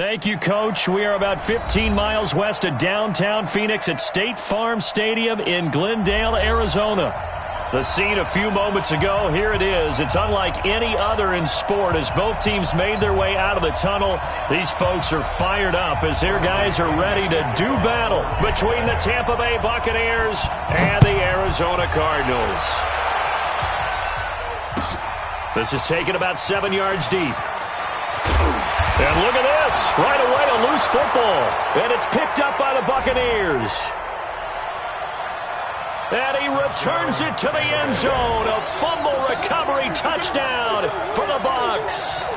Thank you, Coach. We are about 15 miles west of downtown Phoenix at State Farm Stadium in Glendale, Arizona. The scene a few moments ago, here it is. It's unlike any other in sport as both teams made their way out of the tunnel. These folks are fired up as their guys are ready to do battle between the Tampa Bay Buccaneers and the Arizona Cardinals. This is taken about 7 yards deep. And look at this. Right away, a loose football. And it's picked up by the Buccaneers. And he returns it to the end zone. A fumble recovery touchdown for the Bucs.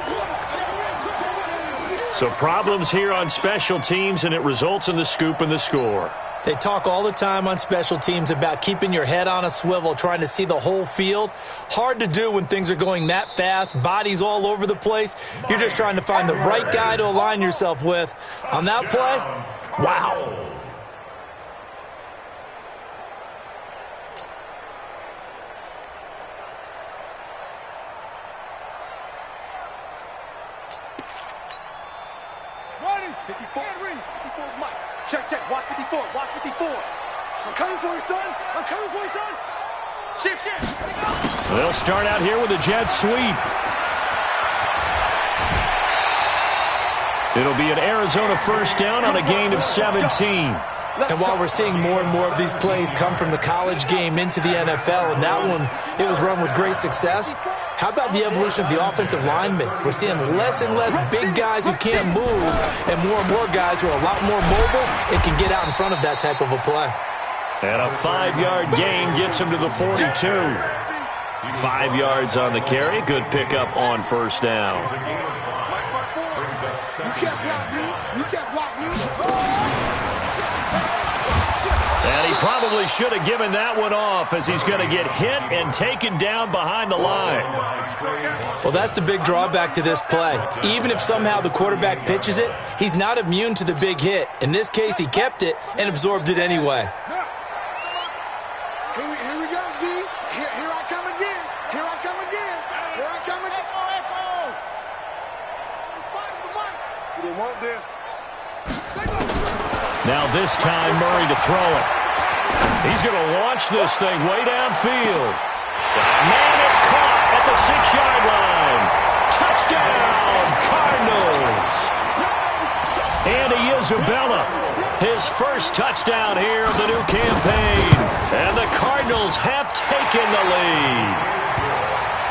So problems here on special teams, and it results in the scoop and the score. They talk all the time on special teams about keeping your head on a swivel, trying to see the whole field. Hard to do when things are going that fast, bodies all over the place. You're just trying to find the right guy to align yourself with. On that play, wow. Check, watch 54, watch 54. I'm coming for you, son. I'm coming for you, son. Shift. They'll start out here with a jet sweep. It'll be an Arizona first down on a gain of 17. And while we're seeing more and more of these plays come from the college game into the NFL, and that one, it was run with great success, how about the evolution of the offensive linemen? We're seeing less and less big guys who can't move and more guys who are a lot more mobile and can get out in front of that type of a play. And a 5-yard gain gets him to the 42. 5 yards on the carry. Good pickup on first down. You can't block me. You can't block me. And he probably should have given that one off as he's going to get hit and taken down behind the line. Well, that's the big drawback to this play. Even if somehow the quarterback pitches it, he's not immune to the big hit. In this case, he kept it and absorbed it anyway. Here we go, D. Here I come again. Here I come again. Here I come again. Echo. Find the mic. You didn't want this. Now this time, Murray to throw it. He's going to launch this thing way downfield. Man, it's caught at the 6-yard line. Touchdown, Cardinals. Andy Isabella, his first touchdown here of the new campaign. And the Cardinals have taken the lead.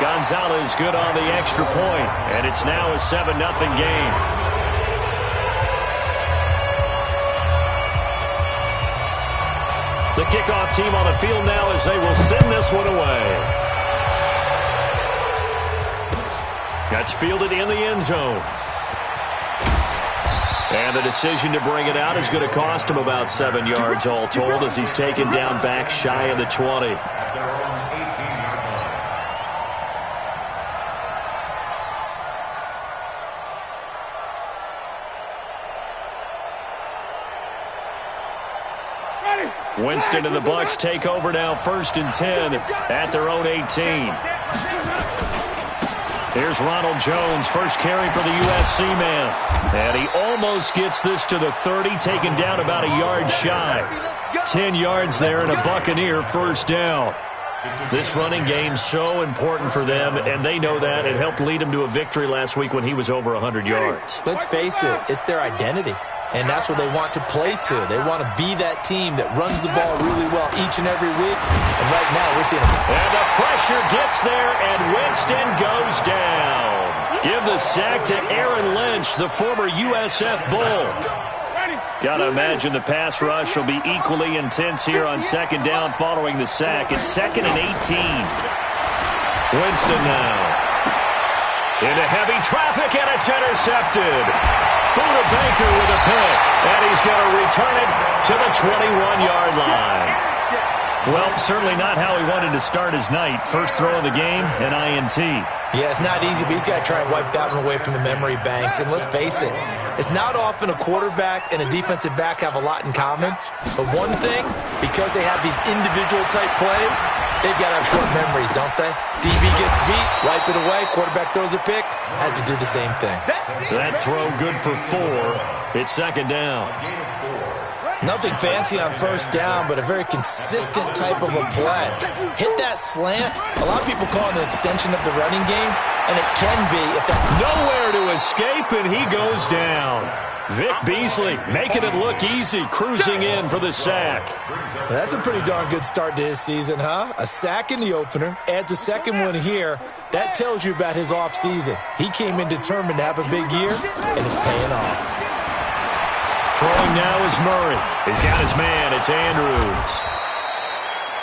Gonzalez good on the extra point, and it's now a 7-0 game. The kickoff team on the field now as they will send this one away. That's fielded in the end zone. And the decision to bring it out is going to cost him about 7 yards all told as he's taken down back shy of the 20. Winston and the Bucs take over now, 1st and 10 at their own 18. Here's Ronald Jones, first carry for the USC man. And he almost gets this to the 30, taken down about a yard shy. 10 yards there and a Buccaneer first down. This running game's so important for them, and they know that. It helped lead them to a victory last week when he was over 100 yards. Let's face it, it's their identity. And that's what they want to play to. They want to be that team that runs the ball really well each and every week. And right now, we're seeing them. And the pressure gets there, and Winston goes down. Give the sack to Aaron Lynch, the former USF Bull. Got to imagine the pass rush will be equally intense here on 2nd down following the sack. It's 2nd and 18. Winston now. Into heavy traffic, and it's intercepted. Buda Baker with a pick, and he's going to return it to the 21-yard line. Well, certainly not how he wanted to start his night. First throw of the game, an INT. Yeah, it's not easy, but he's got to try and wipe that one away from the memory banks. And let's face it, it's not often a quarterback and a defensive back have a lot in common. But one thing, because they have these individual-type plays, they've got to have short memories, don't they? DB gets beat, wipe it away, quarterback throws a pick, has to do the same thing. That throw good for 4. It's second down. Nothing fancy on first down, but a very consistent type of a play. Hit that slant. A lot of people call it an extension of the running game, and it can be if that... Nowhere to escape, and he goes down. Vic Beasley making it look easy, cruising in for the sack. Well, that's a pretty darn good start to his season, huh? A sack in the opener, adds a second one here. That tells you about his offseason. He came in determined to have a big year, and it's paying off. Throwing now is Murray. He's got his man. It's Andrews.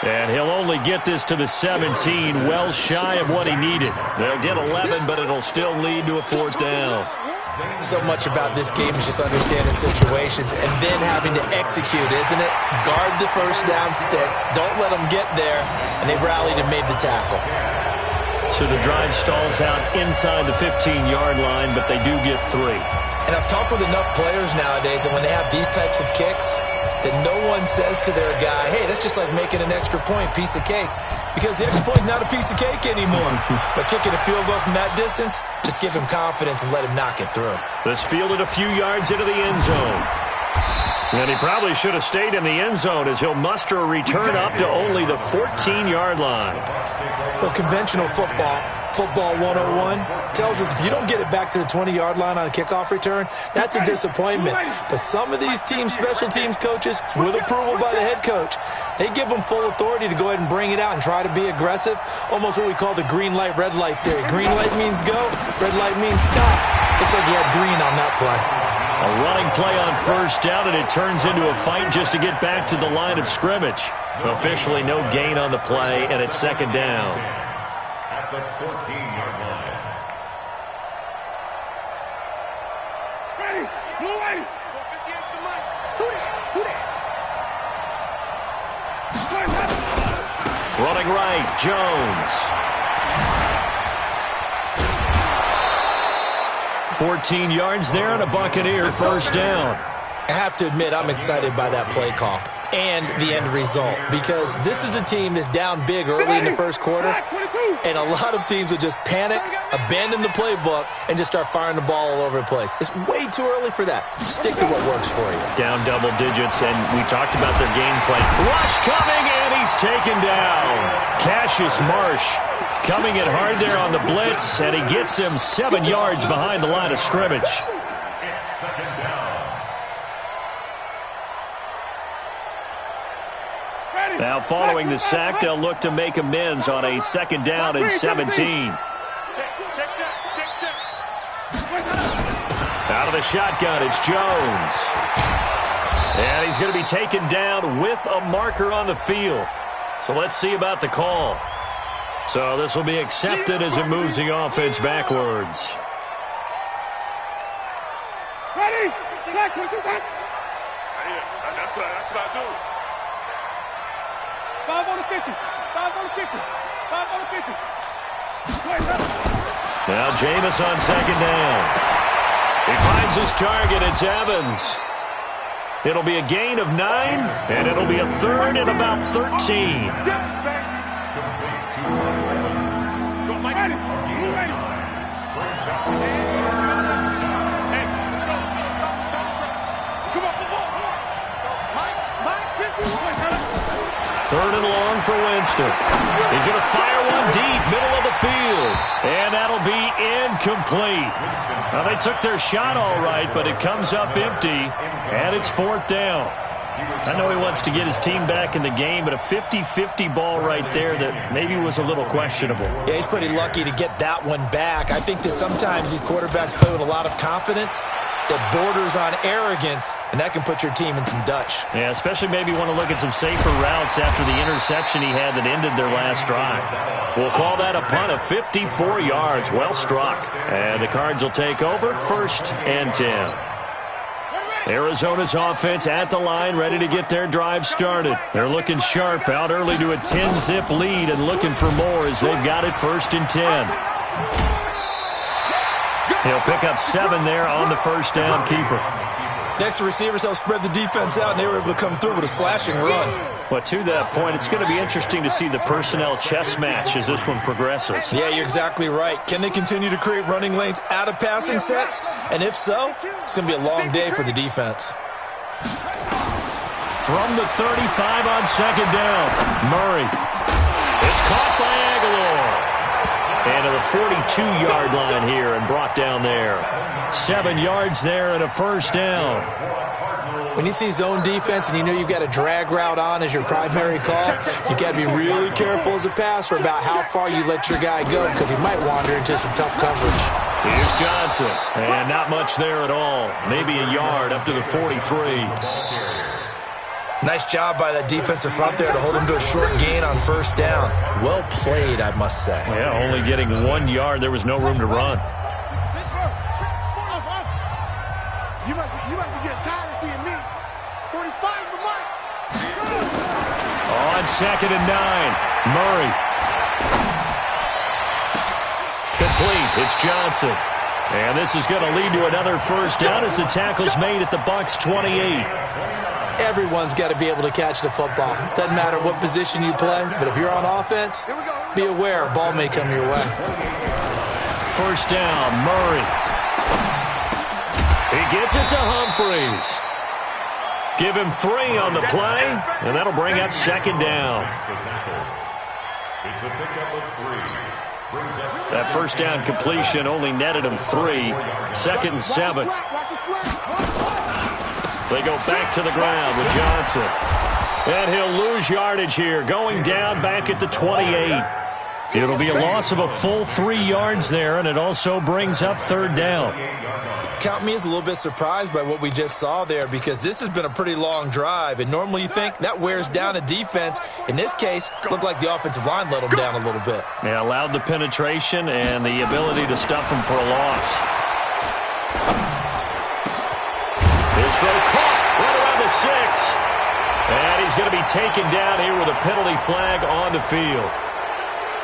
And he'll only get this to the 17, well shy of what he needed. They'll get 11, but it'll still lead to a 4th down. So much about this game is just understanding situations and then having to execute, isn't it? Guard the first down sticks. Don't let them get there. And they rallied and made the tackle. So the drive stalls out inside the 15-yard line, but they do get 3. And I've talked with enough players nowadays, and when they have these types of kicks, that no one says to their guy, hey, that's just like making an extra point, piece of cake. Because the extra point's not a piece of cake anymore. But kicking a field goal from that distance, just give him confidence and let him knock it through. This fielded a few yards into the end zone. And he probably should have stayed in the end zone as he'll muster a return up to only the 14-yard line. Well, conventional football 101, tells us if you don't get it back to the 20-yard line on a kickoff return, that's a disappointment. But some of these teams, special teams coaches, with approval by the head coach, they give them full authority to go ahead and bring it out and try to be aggressive, almost what we call the green light, red light theory. Green light means go, red light means stop. Looks like he had green on that play. A running play on first down, and it turns into a fight just to get back to the line of scrimmage. Officially no gain on the play, and it's second down. At the 14-yard line. Ready, move ready. Running right, Jones. 14 yards there and a Buccaneer first down. I have to admit, I'm excited by that play call and the end result, because this is a team that's down big early in the first quarter, and a lot of teams will just panic, abandon the playbook, and just start firing the ball all over the place. It's way too early for that. Stick to what works for you. Down double digits, and we talked about their game plan. Rush coming, and he's taken down. Cassius Marsh coming in hard there on the blitz, and he gets him 7 yards behind the line of scrimmage. It's second down. Now, following the sack, they'll look to make amends on a second down and 17. Out of the shotgun, it's Jones. And he's going to be taken down with a marker on the field. So let's see about the call. So this will be accepted as it moves the offense backwards. Ready? That's what I do. 5 on the 50. 5 on the 50. 5 on the 50. Now Jameis on second down. He finds his target. It's Evans. It'll be a gain of 9, and it'll be a third and about 13. Third and long for Winston. He's going to fire one deep, middle of the field. And that'll be incomplete. Now, they took their shot all right, but it comes up empty, and it's 4th down. I know he wants to get his team back in the game, but a 50-50 ball right there that maybe was a little questionable. Yeah, he's pretty lucky to get that one back. I think that sometimes these quarterbacks play with a lot of confidence that borders on arrogance, and that can put your team in some Dutch. Yeah, especially maybe want to look at some safer routes after the interception he had that ended their last drive. We'll call that a punt of 54 yards. Well struck. And the Cards will take over, 1st and 10. Arizona's offense at the line, ready to get their drive started. They're looking sharp, out early to a 10-zip lead and looking for more as they've got it 1st and 10. He'll pick up 7 there on the first down keeper. The extra receivers helped spread the defense out, and they were able to come through with a slashing run. But to that point, it's going to be interesting to see the personnel chess match as this one progresses. Yeah, you're exactly right. Can they continue to create running lanes out of passing sets? And if so, it's going to be a long day for the defense. From the 35 on second down, Murray. It's caught by Aguilar. And to the 42-yard line here and brought down there. 7 yards there and a first down. When you see zone defense and you know you've got a drag route on as your primary call, you got to be really careful as a passer about how far you let your guy go because he might wander into some tough coverage. Here's Johnson. And not much there at all. Maybe a yard up to the 43. Nice job by that defensive front there to hold him to a short gain on first down. Well played, I must say. Yeah, only getting 1 yard. There was no room to run. You must be getting tired of seeing me. 45 is the mark. On second and 9, Murray. Complete. It's Johnson. And this is going to lead to another first down as the tackle's made at the Bucs 28. Everyone's got to be able to catch the football. Doesn't matter what position you play, but if you're on offense, be aware a ball may come your way. First down, Murray. He gets it to Humphreys. Give him 3 on the play, and that'll bring up second down. It's a pickup of 3. That first down completion only netted him 3. Second and 7. They go back to the ground with Johnson. And he'll lose yardage here, going down back at the 28. It'll be a loss of a full 3 yards there, and it also brings up third down. Count me as a little bit surprised by what we just saw there because this has been a pretty long drive, and normally you think that wears down a defense. In this case, looked like the offensive line let them down a little bit. Yeah, allowed the penetration and the ability to stuff them for a loss. This throw caught right around the 6. And he's going to be taken down here with a penalty flag on the field.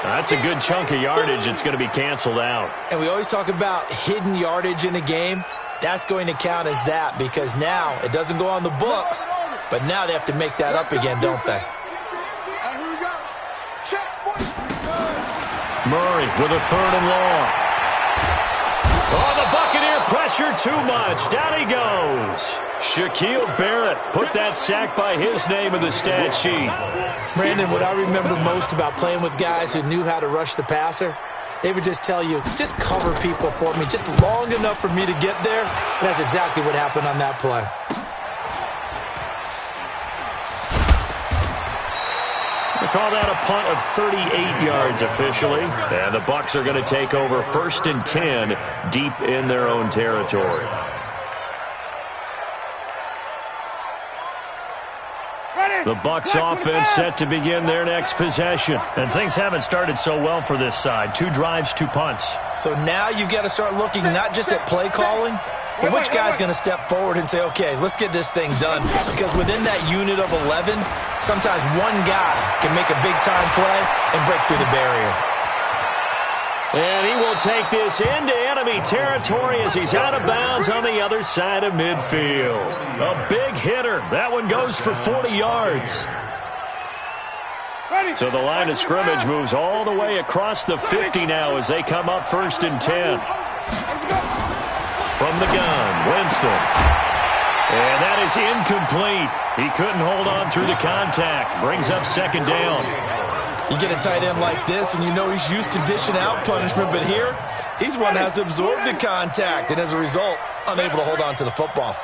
That's a good chunk of yardage. It's going to be canceled out. And we always talk about hidden yardage in a game. That's going to count as that because now it doesn't go on the books, but now they have to make that up again, don't they? Murray with a third and long. Oh, the Buccaneer pressure too much. Down he goes. Shaquille Barrett put that sack by his name in the stat sheet. Brandon, what I remember most about playing with guys who knew how to rush the passer, they would just tell you, just cover people for me, just long enough for me to get there. And that's exactly what happened on that play. They call that a punt of 38 yards officially. And the Bucs are going to take over first and 10 deep in their own territory. The Bucs offense set to begin their next possession. And things haven't started so well for this side. 2 drives, 2 punts. So now you've got to start looking not just at play calling, but which guy's going to step forward and say, okay, let's get this thing done. Because within that unit of 11, sometimes one guy can make a big-time play and break through the barrier. And he will take this into enemy territory as he's out of bounds on the other side of midfield. A big hitter. That one goes for 40 yards. So the line of scrimmage moves all the way across the 50 now as they come up first and 10. From the gun, Winston. And that is incomplete. He couldn't hold on through the contact. Brings up second down. You get a tight end like this, and you know he's used to dishing out punishment, but here, he's one that has to absorb the contact, and as a result, unable to hold on to the football.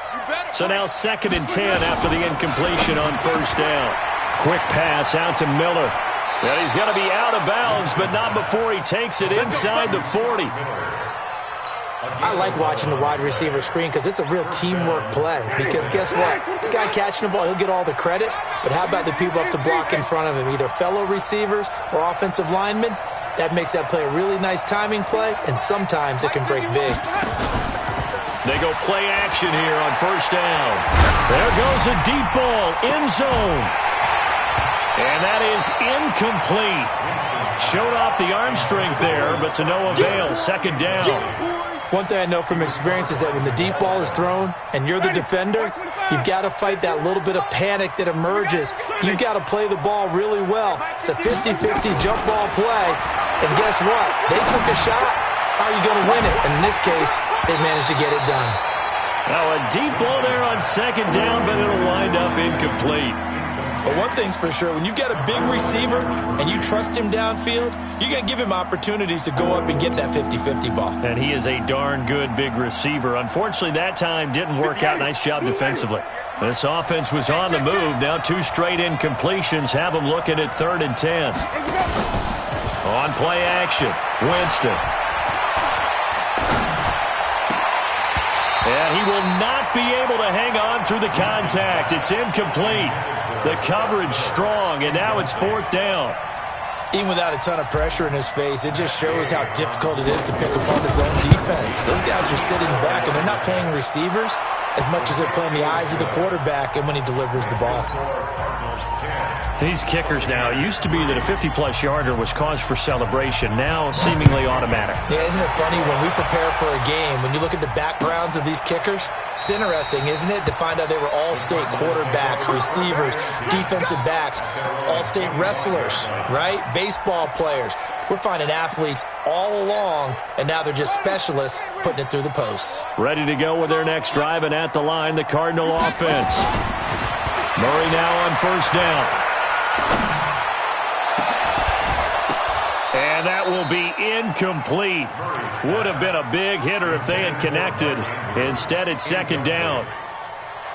So now second and 10 after the incompletion on first down. Quick pass out to Miller. And he's going to be out of bounds, but not before he takes it inside the 40. I like watching the wide receiver screen because it's a real teamwork play. Because guess what? The guy catching the ball, he'll get all the credit. But how about the people up to block in front of him, either fellow receivers or offensive linemen? That makes that play a really nice timing play, and sometimes it can break big. They go play action here on first down. There goes a deep ball, end zone. And that is incomplete. Showed off the arm strength there, but to no avail. Second down. One thing I know from experience is that when the deep ball is thrown and you're the defender, you've got to fight that little bit of panic that emerges. You've got to play the ball really well. It's a 50-50 jump ball play. And guess what? They took a shot. How are you going to win it? And in this case, they managed to get it done. Now a deep ball there on second down, but it'll wind up incomplete. But one thing's for sure, when you've got a big receiver and you trust him downfield, you're going to give him opportunities to go up and get that 50-50 ball. And he is a darn good big receiver. Unfortunately, that time didn't work out. Nice job defensively. This offense was on the move. Now 2 straight incompletions have them looking at 3rd and 10. On play action, Winston. And he will not be able to hang on through the contact. It's incomplete. The coverage strong, and now it's 4th down. Even without a ton of pressure in his face, it just shows how difficult it is to pick apart his own defense. Those guys are sitting back, and they're not playing receivers as much as they're playing the eyes of the quarterback and when he delivers the ball. These kickers now, it used to be that a 50-plus yarder was cause for celebration. Now seemingly automatic. Yeah, isn't it funny when we prepare for a game, when you look at the backgrounds of these kickers, it's interesting, isn't it, to find out they were all-state quarterbacks, receivers, defensive backs, all-state wrestlers, right? Baseball players. We're finding athletes all along, and now they're just specialists putting it through the posts. Ready to go with their next drive, and at the line, the Cardinal offense. Murray now on 1st down. And that will be incomplete. Would have been a big hitter if they had connected. Instead, it's 2nd down.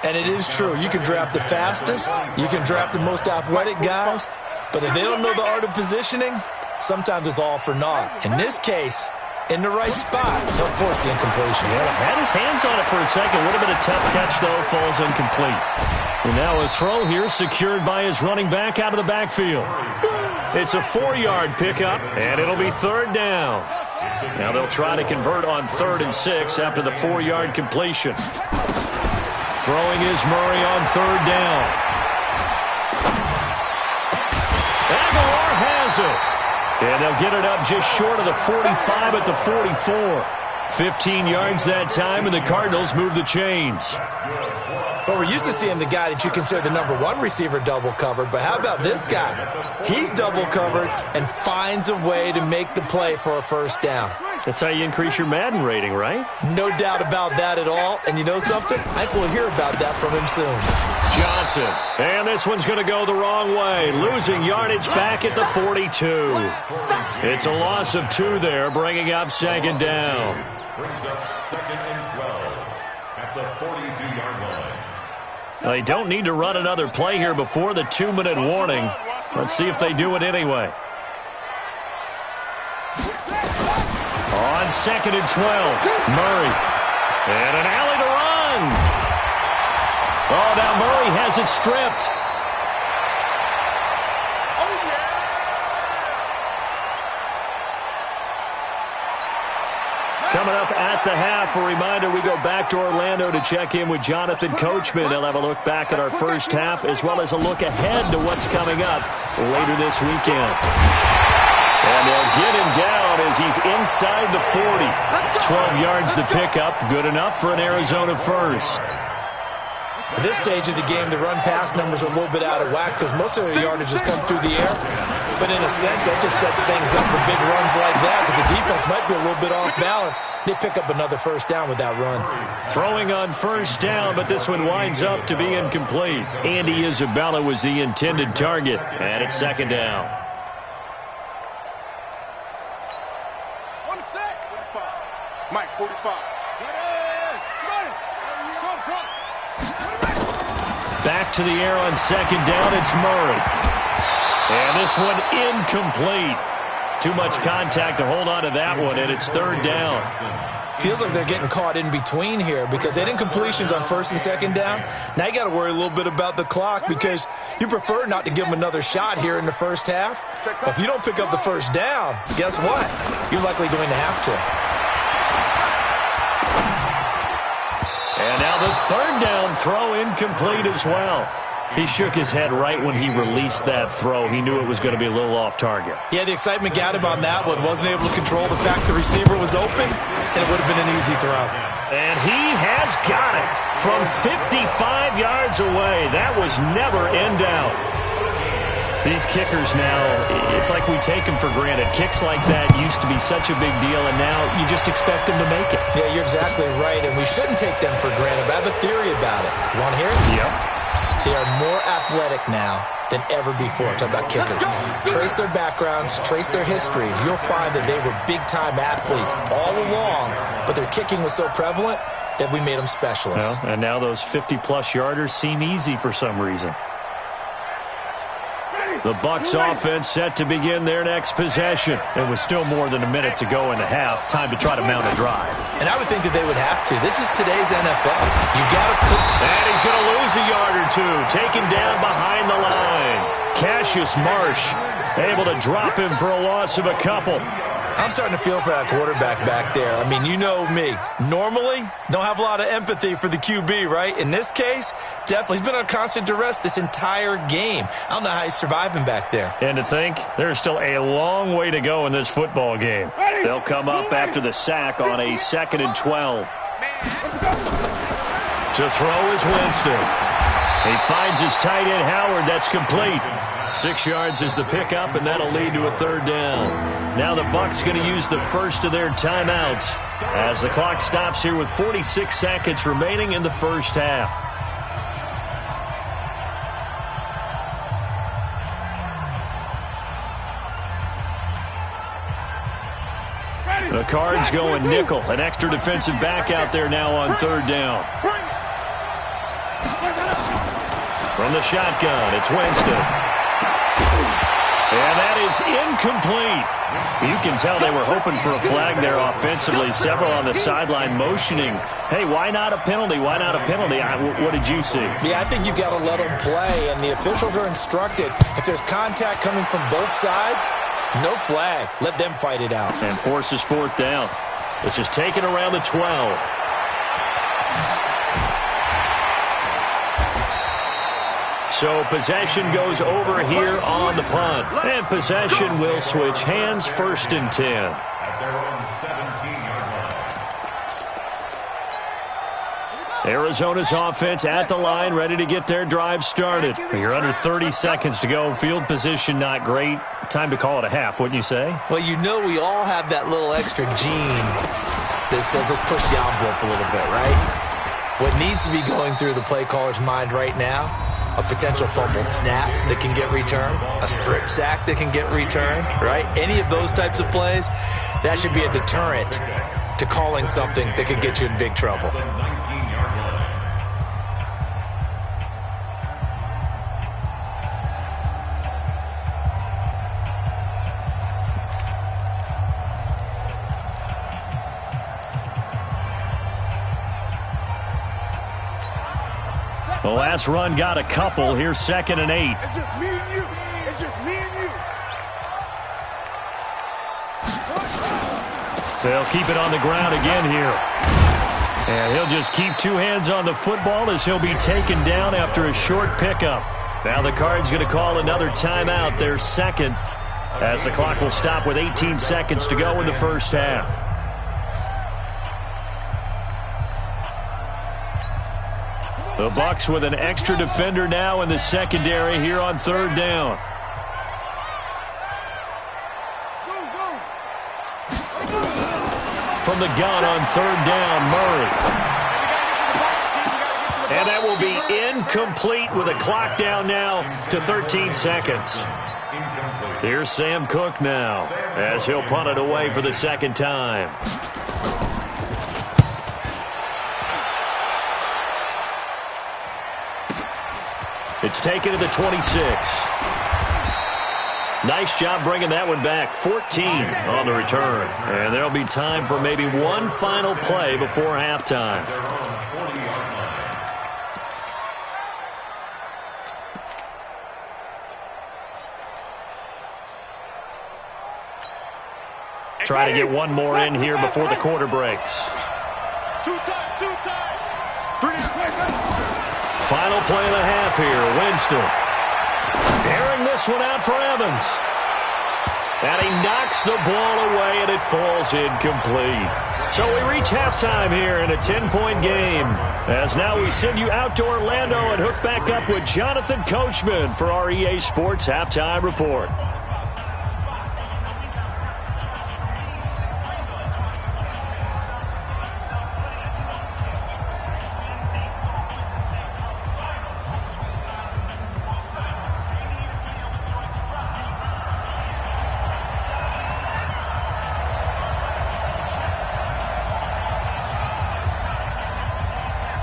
And it is true. You can draft the fastest. You can draft the most athletic guys. But if they don't know the art of positioning, sometimes it's all for naught. In this case, in the right spot, they'll force the incompletion. Yeah, had his hands on it for a second. Would have been a tough catch, though. Falls incomplete. And now a throw here secured by his running back out of the backfield. It's a 4-yard pickup, and it'll be 3rd down. Now they'll try to convert on 3rd and 6 after the 4-yard completion. Throwing is Murray on 3rd down. Aguilar has it. And they'll get it up just short of the 45 at the 44. 15 yards that time, and the Cardinals move the chains. Well, we're used to seeing the guy that you consider the #1 receiver double covered, but how about this guy? He's double covered and finds a way to make the play for a 1st down. That's how you increase your Madden rating, right? No doubt about that at all. And you know something? I think we'll hear about that from him soon. Johnson. And this one's going to go the wrong way. Losing yardage back at the 42. It's a loss of 2 there, bringing up 2nd down. Brings up 2nd and 12 at the 42-yard line. They don't need to run another play here before the 2-minute warning. Let's see if they do it anyway. On 2nd and 12, Murray. And an alley to run. Oh, now Murray has it stripped. Coming up at the half, a reminder, we go back to Orlando to check in with Jonathan Coachman. He'll have a look back at our first half as well as a look ahead to what's coming up later this weekend. And they'll get him down as he's inside the 40. 12 yards to pick up, good enough for an Arizona first. At this stage of the game, the run-pass numbers are a little bit out of whack because most of their yardage has come through the air. But in a sense, that just sets things up for big runs like that because the defense might be a little bit off balance. They pick up another 1st down with that run. Throwing on 1st down, but this one winds up to be incomplete. Andy Isabella was the intended target, and it's 2nd down. 1 sec. 45. Mike, 45. Back to the air on 2nd down, it's Murray. And this one incomplete. Too much contact to hold on to that one, and it's 3rd down. Feels like they're getting caught in between here because they had incompletions on 1st and 2nd down. Now you got to worry a little bit about the clock because you prefer not to give them another shot here in the 1st half. But if you don't pick up the 1st down, guess what? You're likely going to have to. And now the 3rd down throw incomplete as well. He shook his head right when he released that throw. He knew it was going to be a little off target. Yeah, the excitement got him on that one. Wasn't able to control the fact the receiver was open, and it would have been an easy throw. And he has got it from 55 yards away. That was never in doubt. These kickers now, it's like we take them for granted. Kicks like that used to be such a big deal, and now you just expect them to make it. Yeah, you're exactly right, and we shouldn't take them for granted. But I have a theory about it. You want to hear it? Yep. They are more athletic now than ever before. Talk about kickers. Trace their backgrounds, trace their histories. You'll find that they were big-time athletes all along, but their kicking was so prevalent that we made them specialists. Well, and now those 50-plus yarders seem easy for some reason. The Bucs offense set to begin their next possession. It was still more than a minute to go in the half. Time to try to mount a drive. And I would think that they would have to. This is today's NFL. You got to put... And he's going to lose a yard or two. Taken down behind the line. Cassius Marsh able to drop him for a loss of a couple. I'm starting to feel for that quarterback back there. I mean, you know me. Normally, don't have a lot of empathy for the QB, right? In this case, definitely. He's been on constant duress this entire game. I don't know how he's surviving back there. And to think, there's still a long way to go in this football game. They'll come up after the sack on a 2nd and 12. To throw is Winston. He finds his tight end, Howard. That's complete. 6 yards is the pickup, and that'll lead to a 3rd down. Now the Bucs going to use the first of their timeouts as the clock stops here with 46 seconds remaining in the first half. The Cards going nickel. An extra defensive back out there now on 3rd down. From the shotgun, it's Winston. And that is incomplete. You can tell they were hoping for a flag there offensively. Several on the sideline motioning, hey, why not a penalty? Why not a penalty? What did you see? Yeah, I think you've got to let them play, and the officials are instructed. If there's contact coming from both sides, no flag. Let them fight it out. And forces 4th down. It's just taken around the 12. So possession goes over here on the punt. And possession will switch hands, 1st and 10. At their own 17-yard line. Arizona's offense at the line, ready to get their drive started. You're under 30 seconds to go. Field position not great. Time to call it a half, wouldn't you say? Well, you know we all have that little extra gene that says let's push the envelope a little bit, right? What needs to be going through the play caller's mind right now, a potential fumbled snap that can get returned, a strip sack that can get returned, right? Any of those types of plays, that should be a deterrent to calling something that could get you in big trouble. The 19-yard line. The last run got a couple. Here's 2nd and 8. It's just me and you. It's just me and you. They'll keep it on the ground again here. And he'll just keep 2 hands on the football as he'll be taken down after a short pickup. Now the Cards going to call another timeout, their 2nd, as the clock will stop with 18 seconds to go in the first half. The Bucs with an extra defender now in the secondary here on 3rd down. From the gun on 3rd down, Murray. And that will be incomplete with a clock down now to 13 seconds. Here's Sam Cook now as he'll punt it away for the 2nd time. It's taken to the 26. Nice job bringing that one back. 14 on the return. And there'll be time for maybe one final play before halftime. Try to get one more in here before the quarter breaks. 2 times. 3 times. Final play of the half here. Winston. Airing this one out for Evans. And he knocks the ball away, and it falls incomplete. So we reach halftime here in a 10-point game. As now we send you out to Orlando and hook back up with Jonathan Coachman for our EA Sports Halftime Report.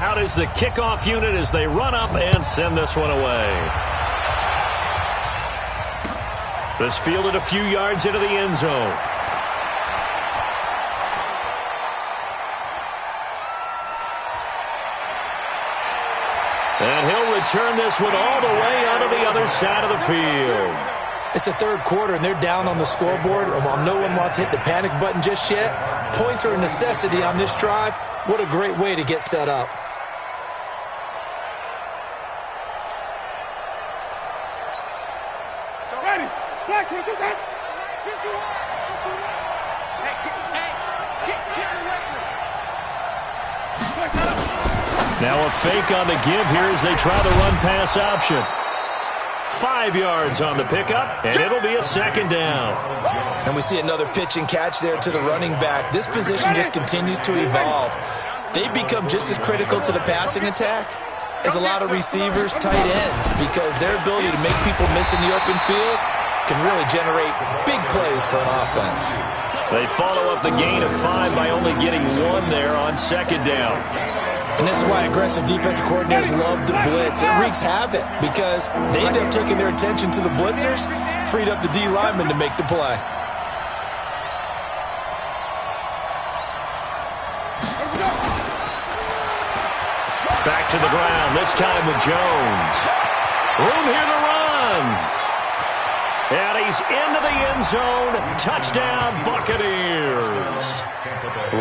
Out is the kickoff unit as they run up and send this one away. This fielded a few yards into the end zone. And he'll return this one all the way onto the other side of the field. It's the third quarter, and they're down on the scoreboard. And while no one wants to hit the panic button just yet, points are a necessity on this drive. What a great way to get set up. Now a fake on the give here as they try the run-pass option. 5 yards on the pickup, and it'll be a second down. And we see another pitch and catch there to the running back. This position just continues to evolve. They've become just as critical to the passing attack as a lot of receivers, tight ends, because their ability to make people miss in the open field can really generate big plays for an offense. They follow up the gain of 5 by only getting 1 there on second down. And this is why aggressive defensive coordinators love to blitz. It wreaks havoc because they end up taking their attention to the blitzers, freed up the D lineman to make the play. Back to the ground, this time with Jones. Room here to run. And he's into the end zone. Touchdown, Buccaneers.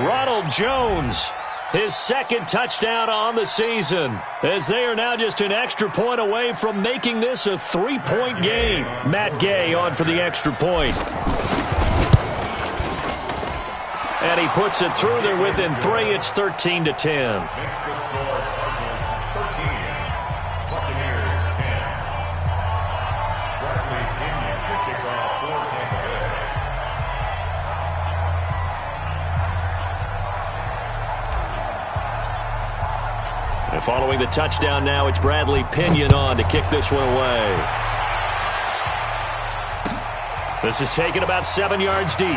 Ronald Jones, his second touchdown on the season, as they are now just an extra point away from making this a 3-point game. Matt Gay on for the extra point. And he puts it through there within 3. It's 13-10. And following the touchdown now, it's Bradley Pinion on to kick this one away. This is taken about 7 yards deep.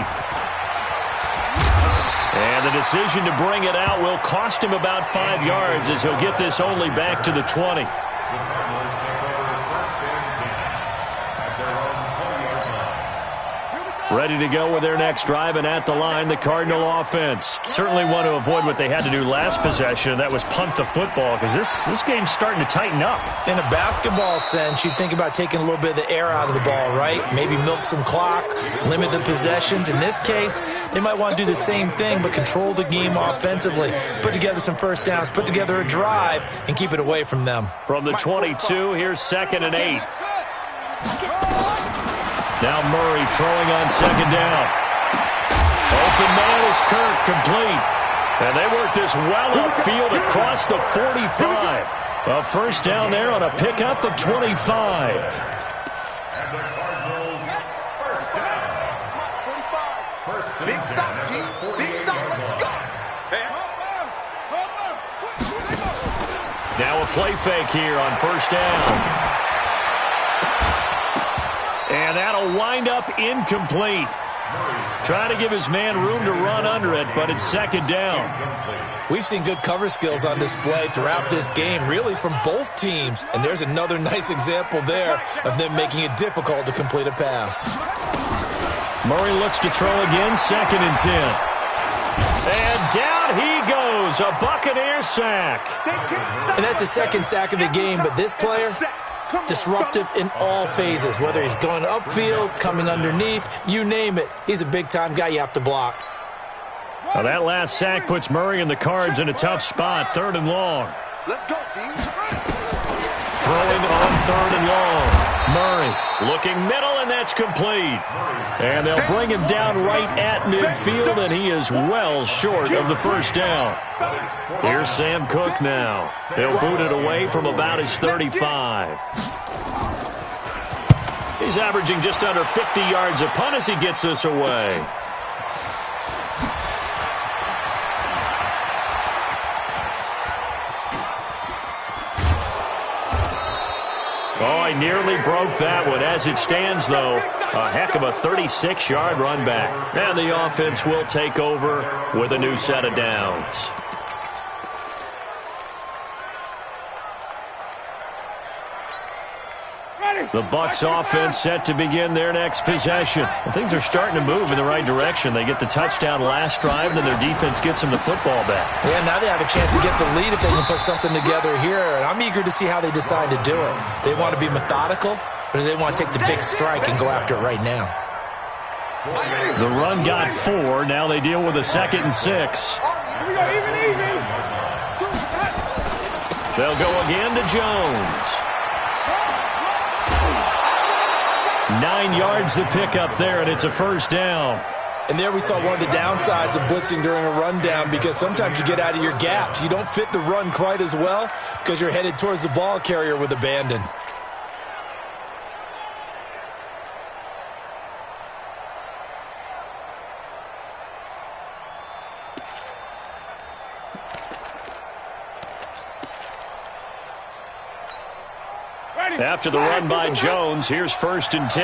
And the decision to bring it out will cost him about 5 yards as he'll get this only back to the 20. Ready to go with their next drive, and at the line, the Cardinal offense. Certainly want to avoid what they had to do last possession, and that was punt the football, because this game's starting to tighten up. In a basketball sense, you think about taking a little bit of the air out of the ball, right? Maybe milk some clock, limit the possessions. In this case, they might want to do the same thing, but control the game offensively. Put together some first downs, put together a drive, and keep it away from them. From the 22, here's 2nd and 8. Now Murray throwing on second down. Open man is Kirk, complete. And they work this well upfield across the 45. A first down there on a pickup of 25. And the Cardinals first down. Big stop, G. Big stop. Let's go. Now a play fake here on first down. And that'll wind up incomplete. Trying to give his man room to run under it, but it's second down. We've seen good cover skills on display throughout this game, really from both teams. And there's another nice example there of them making it difficult to complete a pass. Murray looks to throw again, 2nd and 10. And down he goes, a Buccaneer sack. And that's the second sack of the game, but this player, disruptive in all phases, whether he's going upfield, coming underneath, you name it. He's a big-time guy you have to block. Now that last sack puts Murray and the Cards in a tough spot, 3rd and long. Let's go, team. Throwing on 3rd and long. Murray looking middle, and that's complete. And they'll bring him down right at midfield, and he is well short of the first down. Here's Sam Cook now. He'll boot it away from about his 35. He's averaging just under 50 yards a punt as he gets this away. Oh, I nearly broke that one. As it stands, though, a heck of a 36-yard run back. And the offense will take over with a new set of downs. The Bucs offense set to begin their next possession. And things are starting to move in the right direction. They get the touchdown last drive, and then their defense gets them the football back. Yeah, now they have a chance to get the lead if they can put something together here. And I'm eager to see how they decide to do it. They want to be methodical, or do they want to take the big strike and go after it right now? The run got 4. Now they deal with a 2nd and 6. They'll go again to Jones. 9 yards to pick up there, and it's a first down. And there we saw one of the downsides of blitzing during a rundown, because sometimes you get out of your gaps. You don't fit the run quite as well because you're headed towards the ball carrier with abandon. After the run by Jones, here's 1st and 10.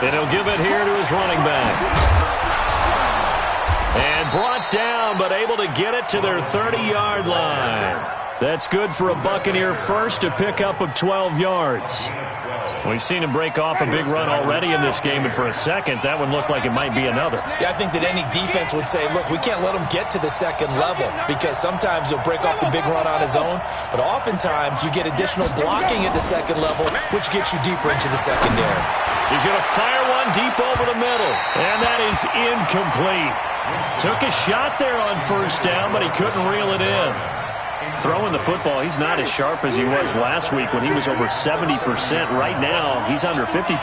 And he'll give it here to his running back. And brought down, but able to get it to their 30-yard line. That's good for a Buccaneer first, a pickup of 12 yards. We've seen him break off a big run already in this game, and for a second, that one looked like it might be another. Yeah, I think that any defense would say, look, we can't let him get to the second level, because sometimes he'll break off the big run on his own, but oftentimes you get additional blocking at the second level, which gets you deeper into the secondary. He's going to fire one deep over the middle, and that is incomplete. Took a shot there on 1st down, but he couldn't reel it in. Throwing the football, he's not as sharp as he was last week when he was over 70%. Right now, he's under 50%.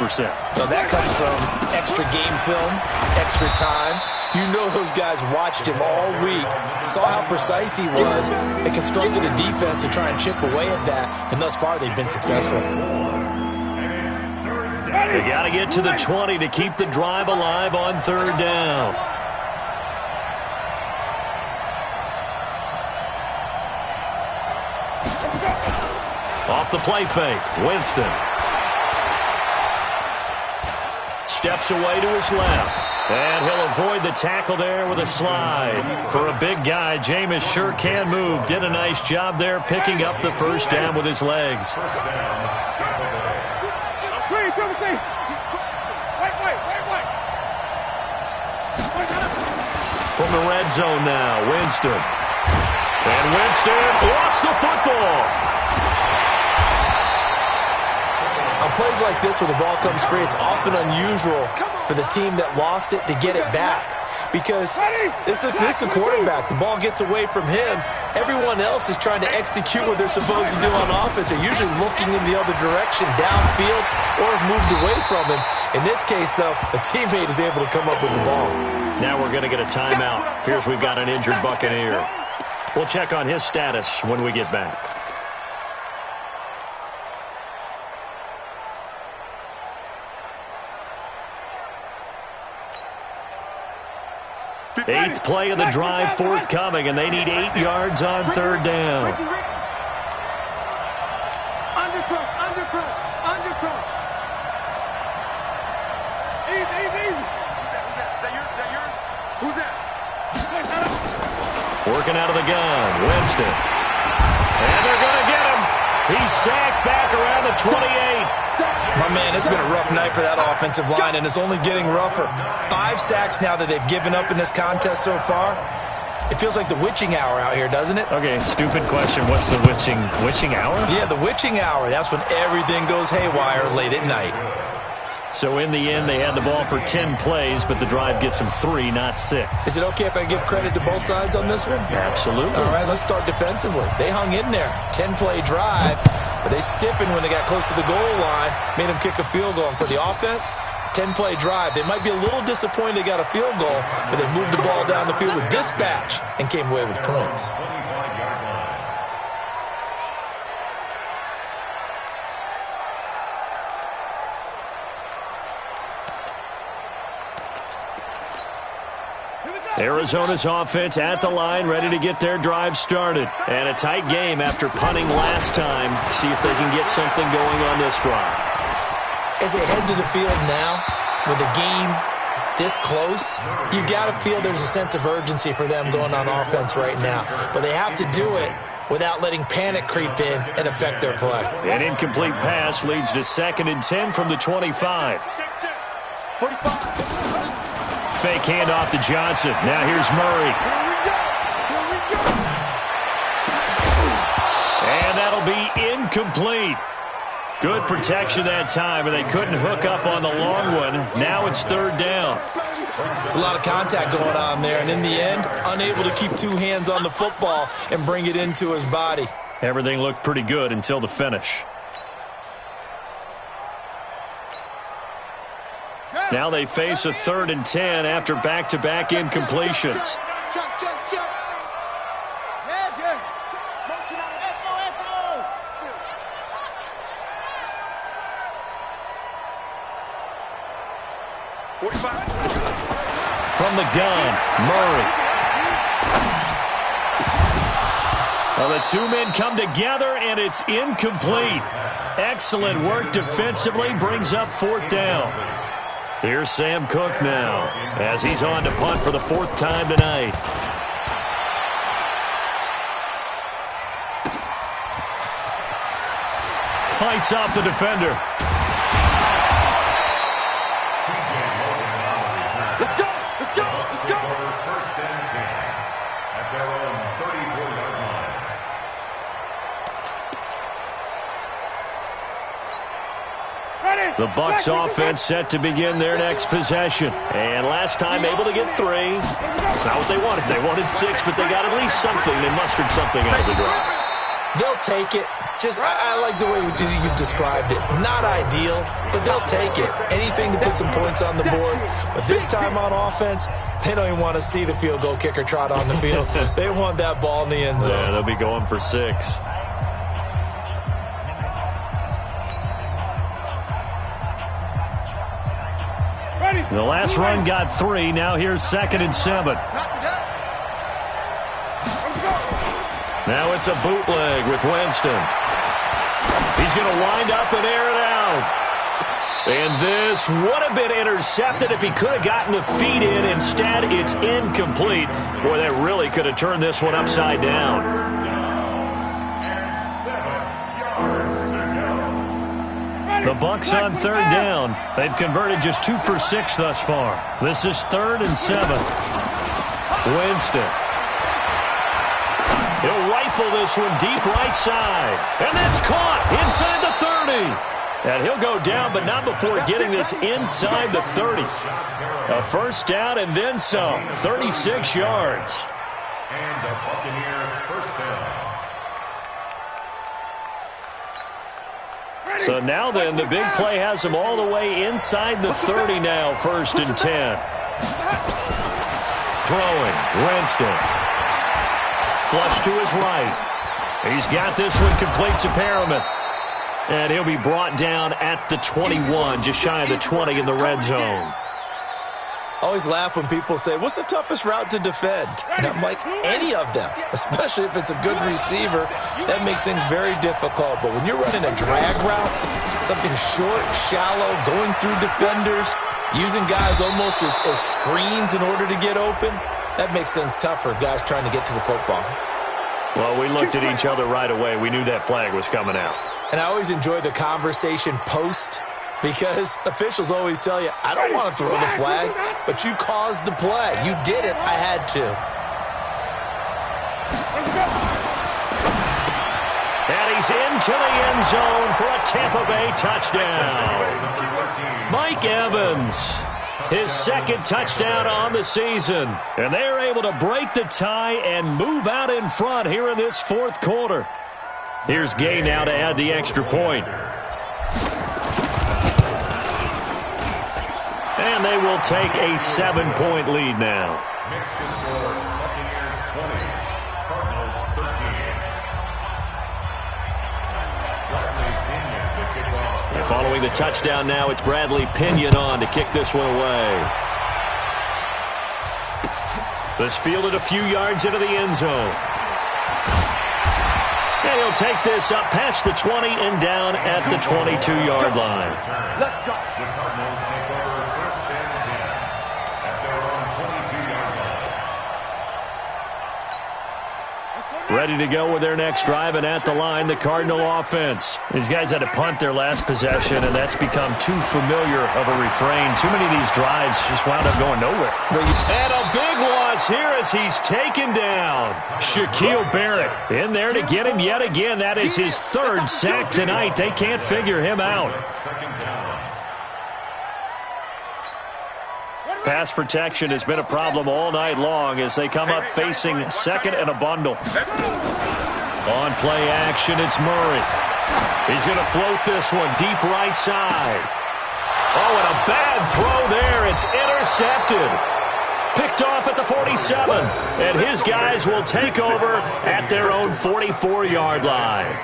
So that comes from extra game film, extra time. You know those guys watched him all week, saw how precise he was, and constructed a defense to try and chip away at that, and thus far they've been successful. They got to get to the 20 to keep the drive alive on 3rd down. Off the play fake, Winston. Steps away to his left. And he'll avoid the tackle there with a slide. For a big guy, Jameis sure can move. Did a nice job there picking up the first down with his legs. From the red zone now, Winston. And Winston lost the football. On plays like this where the ball comes free, it's often unusual for the team that lost it to get it back, because this is the quarterback. The ball gets away from him. Everyone else is trying to execute what they're supposed to do on offense. They're usually looking in the other direction, downfield, or have moved away from him. In this case, though, a teammate is able to come up with the ball. Now we're going to get a timeout. Here's we've got an injured Buccaneer. We'll check on his status when we get back. Eighth play of the drive forthcoming, and they need 8 yards on 3rd down. Who's that? Working out of the gun, Winston. And they're going to get him. He's sacked back around the 28. My man, it's been a rough night for that offensive line, and it's only getting rougher. 5 sacks now that they've given up in this contest so far. It feels like the witching hour out here, doesn't it? Okay, stupid question. What's the witching hour? Yeah, the witching hour. That's when everything goes haywire late at night. So in the end, they had the ball for 10 plays, but the drive gets them 3, not 6. Is it okay if I give credit to both sides on this one? Absolutely. All right, let's start defensively. They hung in there. 10-play drive, but they stiffened when they got close to the goal line, made them kick a field goal. And for the offense, 10-play drive. They might be a little disappointed they got a field goal, but they moved the ball down the field with dispatch and came away with points. Arizona's offense at the line, ready to get their drive started. And a tight game after punting last time. See if they can get something going on this drive. As they head to the field now, with the game this close, you've got to feel there's a sense of urgency for them going on offense right now. But they have to do it without letting panic creep in and affect their play. An incomplete pass leads to 2nd and 10 from the 25. 45. Fake handoff to Johnson. Now here's Murray. And that'll be incomplete. Good protection that time, and they couldn't hook up on the long one. Now it's 3rd down. It's a lot of contact going on there, and in the end, unable to keep 2 hands on the football and bring it into his body. Everything looked pretty good until the finish. Now they face a 3rd and 10 after back-to-back incompletions. From the gun, Murray. Well, the 2 men come together, and it's incomplete. Excellent work defensively, brings up 4th down. Here's Sam Cook now, as he's on to punt for the 4th time tonight. Fights off the defender. Let's go! Let's go! Let's go! 1st and 10 at their own 34-yard line. The Bucs offense set to begin their next possession. And last time able to get 3. That's not what they wanted. They wanted 6, but they got at least something. They mustered something out of the drive. They'll take it. I like the way you've described it. Not ideal, but they'll take it. Anything to put some points on the board. But this time on offense, they don't even want to see the field goal kicker trot on the field. They want that ball in the end zone. Yeah, they'll be going for 6. The last run got 3. Now here's 2nd and 7. Now it's a bootleg with Winston. He's going to wind up and air it out. And this would have been intercepted if he could have gotten the feet in. Instead, it's incomplete. Boy, that really could have turned this one upside down. And 7 yards to go. The Bucs on 3rd down. They've converted just 2 for 6 thus far. This is 3rd and 7. Winston. He'll rifle this one deep right side. And that's caught inside the 30. And he'll go down, but not before getting this inside the 30. A 1st down and then some. 36 yards. And a Buccaneer 1st down. So now then, the big play has them all the way inside the 30 now, 1st and 10. Throwing, Winston. Flush to his right. He's got this one complete to Perriman. And he'll be brought down at the 21, just shy of the 20 in the red zone. Always laugh when people say, what's the toughest route to defend? And I'm like, any of them, especially if it's a good receiver. That makes things very difficult. But when you're running a drag route, something short, shallow, going through defenders, using guys almost as screens in order to get open, that makes things tough for guys trying to get to the football. Well, we looked at each other right away. We knew that flag was coming out. And I always enjoy the conversation post, because officials always tell you, I don't want to throw the flag, but you caused the play. You did it. I had to. And he he's into the end zone for a Tampa Bay touchdown. Mike Evans, his second touchdown on the season. And they're able to break the tie and move out in front here in this fourth quarter. Here's Gay now to add the extra point. And they will take a 7-point lead now. And following the touchdown now, it's Bradley Pinion on to kick this one away. This fielded a few yards into the end zone. And he'll take this up past the 20 and down at the 22-yard line. Let's go. The Cardinals take over first and 10 at their own 22-yard line. Ready to go with their next drive, and at the line, the Cardinal offense. These guys had to punt their last possession, and that's become too familiar of a refrain. Too many of these drives just wound up going nowhere. And a big loss here as he's taken down. Shaquille Barrett in there to get him yet again. That is his third sack tonight. They can't figure him out. Pass protection has been a problem all night long as they come up facing second and a bundle. On play action, it's Murray. He's going to float this one deep right side. Oh, and a bad throw there. It's intercepted. Picked off at the 47. And his guys will take over at their own 44-yard line.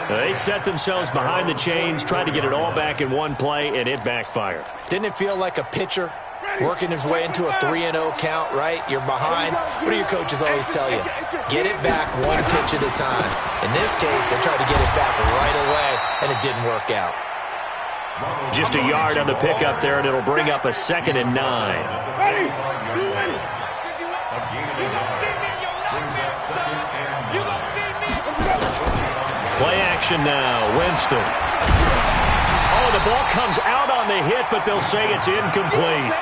They set themselves behind the chains, trying to get it all back in one play, and it backfired. Didn't it feel like a pitcher working his way into a 3-0 count, right? You're behind. What do your coaches always tell you? Get it back one pitch at a time. In this case, they tried to get it back right away, and it didn't work out. Just a yard on the pickup there, and it'll bring up a 2nd and 9. Play action now. Winston. Oh, the ball comes out on the hit, but they'll say it's incomplete.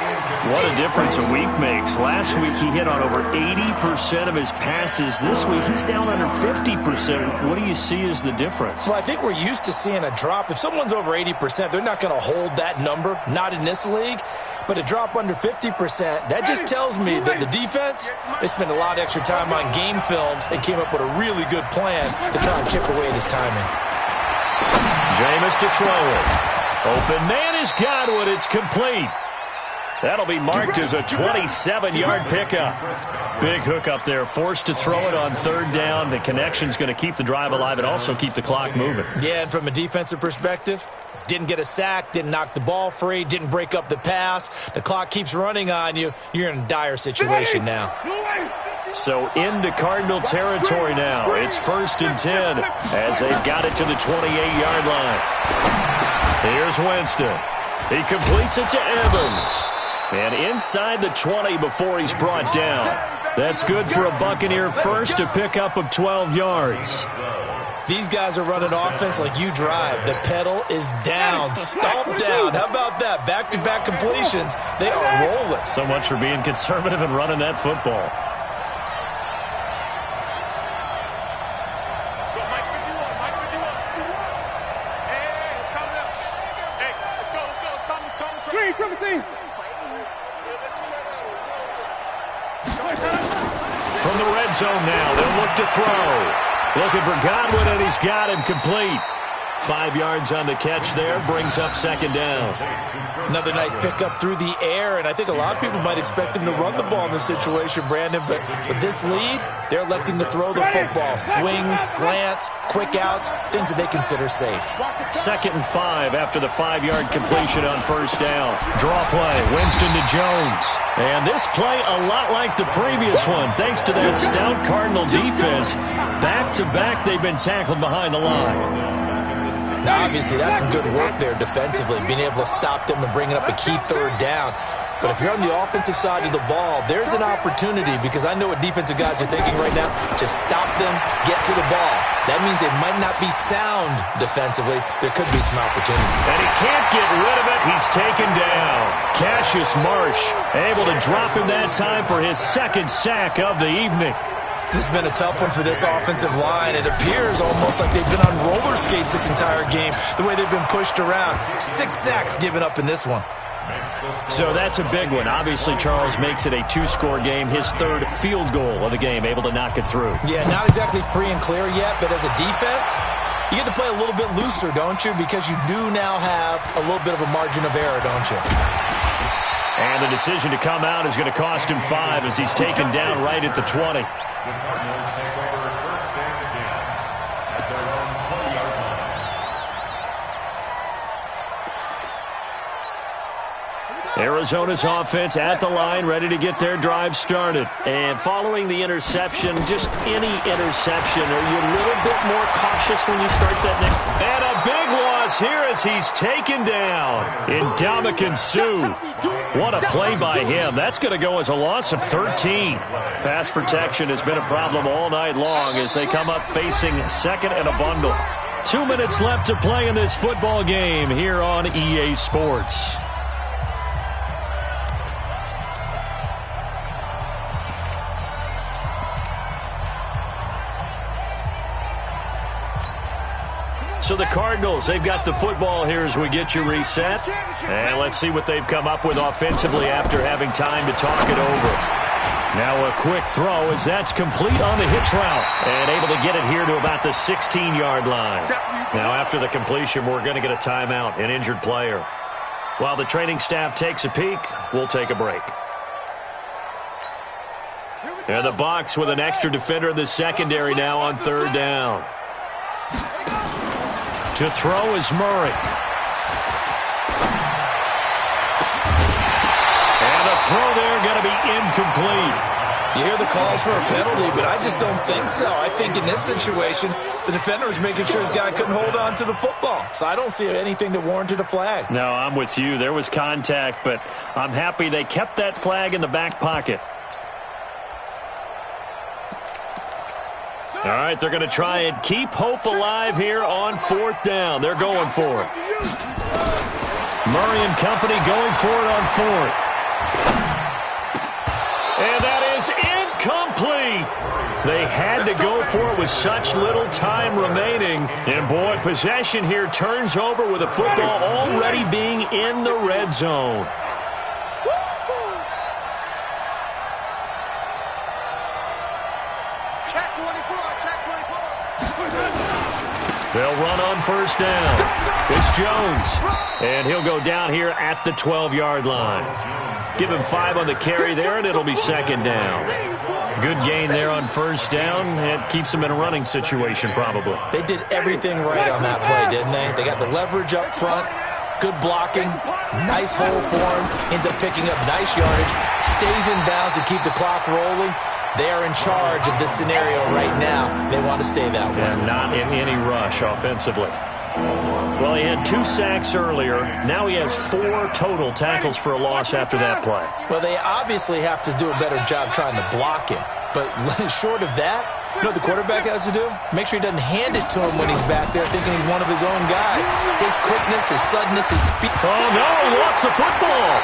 What a difference a week makes. Last week he hit on over 80% of his passes. This week he's down under 50%. What do you see as the difference? Well, I think we're used to seeing a drop. If someone's over 80%, they're not going to hold that number, not in this league. But a drop under 50%, that just tells me that the defense, they spent a lot of extra time on game films and came up with a really good plan to try and chip away at his timing. Jameis to throw it. Open man is Godwin. It's complete. That'll be marked as a 27-yard pickup. Big hook up there. Forced to throw it on third down. The connection's going to keep the drive alive and also keep the clock moving. Yeah, and from a defensive perspective, didn't get a sack, didn't knock the ball free, didn't break up the pass. The clock keeps running on you. You're in a dire situation now. So into Cardinal territory now. It's 1st and 10 as they've got it to the 28-yard line. Here's Winston. He completes it to Evans. And inside the 20 before he's brought down. That's good for a Buccaneer first, a pickup of 12 yards. These guys are running offense like you drive. The pedal is down, stomped down. How about that? Back-to-back completions. They are rolling. So much for being conservative and running that football. From the red zone now, they'll look to throw. Looking for Godwin, and he's got him complete. 5 yards on the catch there, brings up 2nd down. Another nice pickup through the air, and I think a lot of people might expect him to run the ball in this situation, Brandon, but with this lead, they're electing to throw the football. Swings, slants, quick outs, things that they consider safe. 2nd and 5 after the 5-yard completion on 1st down. Draw play, Winston to Jones. And this play a lot like the previous one, thanks to that stout Cardinal defense. Back-to-back, they've been tackled behind the line. Now, obviously, that's some good work there defensively, being able to stop them and bringing up a key 3rd down. But if you're on the offensive side of the ball, there's an opportunity, because I know what defensive guys are thinking right now. Just stop them, get to the ball. That means they might not be sound defensively. There could be some opportunity. And he can't get rid of it. He's taken down. Cassius Marsh able to drop him that time for his 2nd sack of the evening. This has been a tough one for this offensive line. It appears almost like they've been on roller skates this entire game, the way they've been pushed around. 6 sacks given up in this one. So that's a big one. Obviously, Charles makes it a 2-score game. His 3rd field goal of the game, able to knock it through. Yeah, not exactly free and clear yet, but as a defense, you get to play a little bit looser, don't you? Because you do now have a little bit of a margin of error, don't you? And the decision to come out is going to cost him 5 as he's taken down right at the 20. The Cardinals take over 1st and 10 at their own 20-yard line. Arizona's offense at the line, ready to get their drive started. And following the interception, just any interception, are you a little bit more cautious when you start that next? And a big loss here as he's taken down. Ndamukong Suh. What a play by him. That's going to go as a loss of 13. Pass protection has been a problem all night long as they come up facing 2nd and a bundle. 2 minutes left to play in this football game here on EA Sports. So the Cardinals, they've got the football here as we get you reset. And let's see what they've come up with offensively after having time to talk it over. Now a quick throw as that's complete on the hitch route. And able to get it here to about the 16-yard line. Now after the completion, we're going to get a timeout, an injured player. While the training staff takes a peek, we'll take a break. And the box with an extra defender in the secondary now on 3rd down. To throw is Murray. And the throw there going to be incomplete. You hear the calls for a penalty, but I just don't think so. I think in this situation, the defender was making sure his guy couldn't hold on to the football. So I don't see anything that warranted a flag. No, I'm with you. There was contact, but I'm happy they kept that flag in the back pocket. All right, they're going to try and keep hope alive here on 4th down. They're going for it. Murray and company going for it on 4th. And that is incomplete. They had to go for it with such little time remaining. And, boy, possession here turns over with the football already being in the red zone. They'll run on 1st down. It's Jones. And he'll go down here at the 12-yard line. Give him 5 on the carry there, and it'll be 2nd down. Good gain there on 1st down. It keeps him in a running situation probably. They did everything right on that play, didn't they? They got the leverage up front, good blocking, nice hole for him, ends up picking up nice yardage, stays in bounds to keep the clock rolling. They are in charge of this scenario right now. They want to stay that way. And not in any rush offensively. Well, he had 2 sacks earlier. Now he has 4 total tackles for a loss after that play. Well, they obviously have to do a better job trying to block him. But short of that, you know what the quarterback has to do? Make sure he doesn't hand it to him when he's back there thinking he's one of his own guys. His quickness, his suddenness, his speed. Oh, no, he lost the football.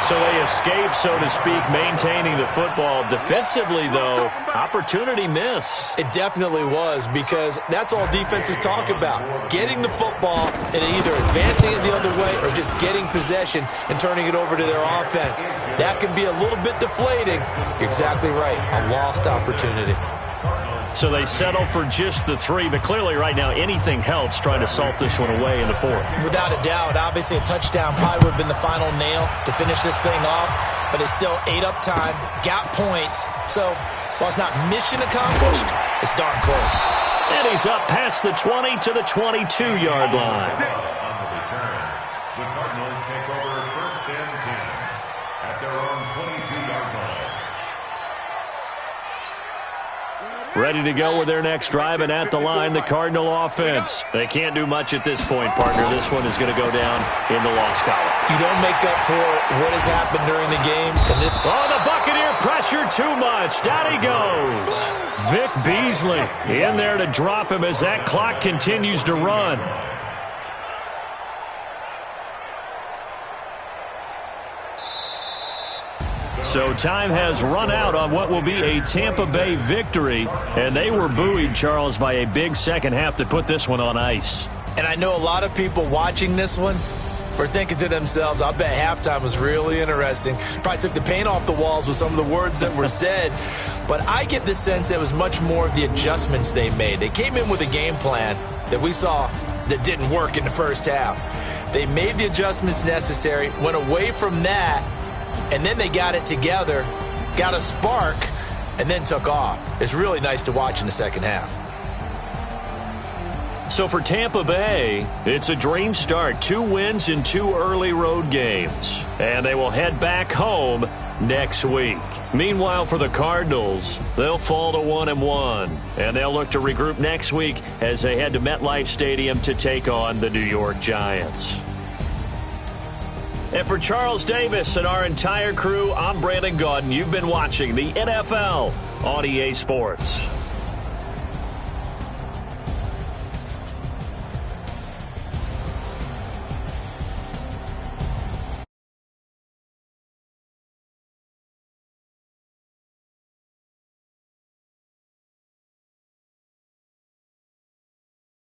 So they escape, so to speak, maintaining the football. Defensively, though, opportunity miss. It definitely was, because that's all defenses talk about. Getting the football and either advancing it the other way or just getting possession and turning it over to their offense. That can be a little bit deflating. You're exactly right. A lost opportunity. So they settle for just the 3, but clearly right now anything helps trying to salt this one away in the 4th. Without a doubt, obviously a touchdown probably would have been the final nail to finish this thing off, but it's still ate up time, got points. So while it's not mission accomplished, it's darn close. And he's up past the 20 to the 22-yard line. On the return, the Cardinals take over 1st and 10 at their own 22-yard line. Ready to go with their next drive, and at the line, the Cardinal offense. They can't do much at this point, partner. This one is going to go down in the loss column. You don't make up for what has happened during the game. Oh, the Buccaneer pressure too much. Down he goes. Vic Beasley in there to drop him as that clock continues to run. So time has run out on what will be a Tampa Bay victory, and they were buoyed, Charles, by a big second half that put this one on ice. And I know a lot of people watching this one were thinking to themselves, I bet halftime was really interesting. Probably took the paint off the walls with some of the words that were said. But I get the sense that it was much more of the adjustments they made. They came in with a game plan that we saw that didn't work in the first half. They made the adjustments necessary, went away from that, and then they got it together, got a spark, and then took off. It's really nice to watch in the second half. So for Tampa Bay, it's a dream start. 2 wins in 2 early road games. And they will head back home next week. Meanwhile, for the Cardinals, they'll fall to 1-1. And they'll look to regroup next week as they head to MetLife Stadium to take on the New York Giants. And for Charles Davis and our entire crew, I'm Brandon Gaudin. You've been watching the NFL on EA Sports.